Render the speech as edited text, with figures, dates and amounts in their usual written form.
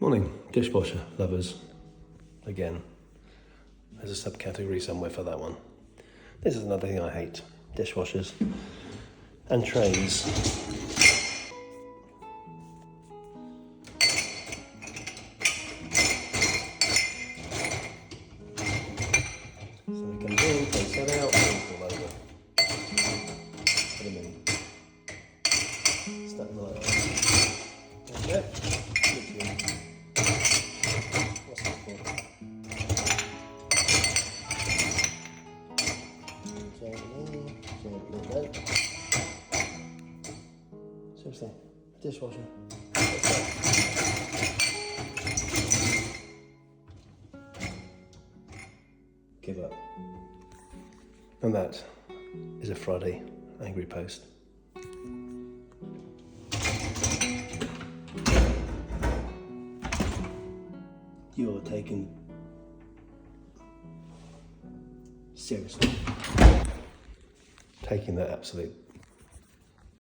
Morning, dishwasher lovers. Again, there's a subcategory somewhere for that one. This is another thing I hate, dishwashers and trays. So it comes in, takes that out, and it's all over. Put them in. Stack them like that. Okay. What's that for? Gently. Seriously, dishwasher. Give up. And that is a Friday angry post. You're taken seriously. Taking that absolute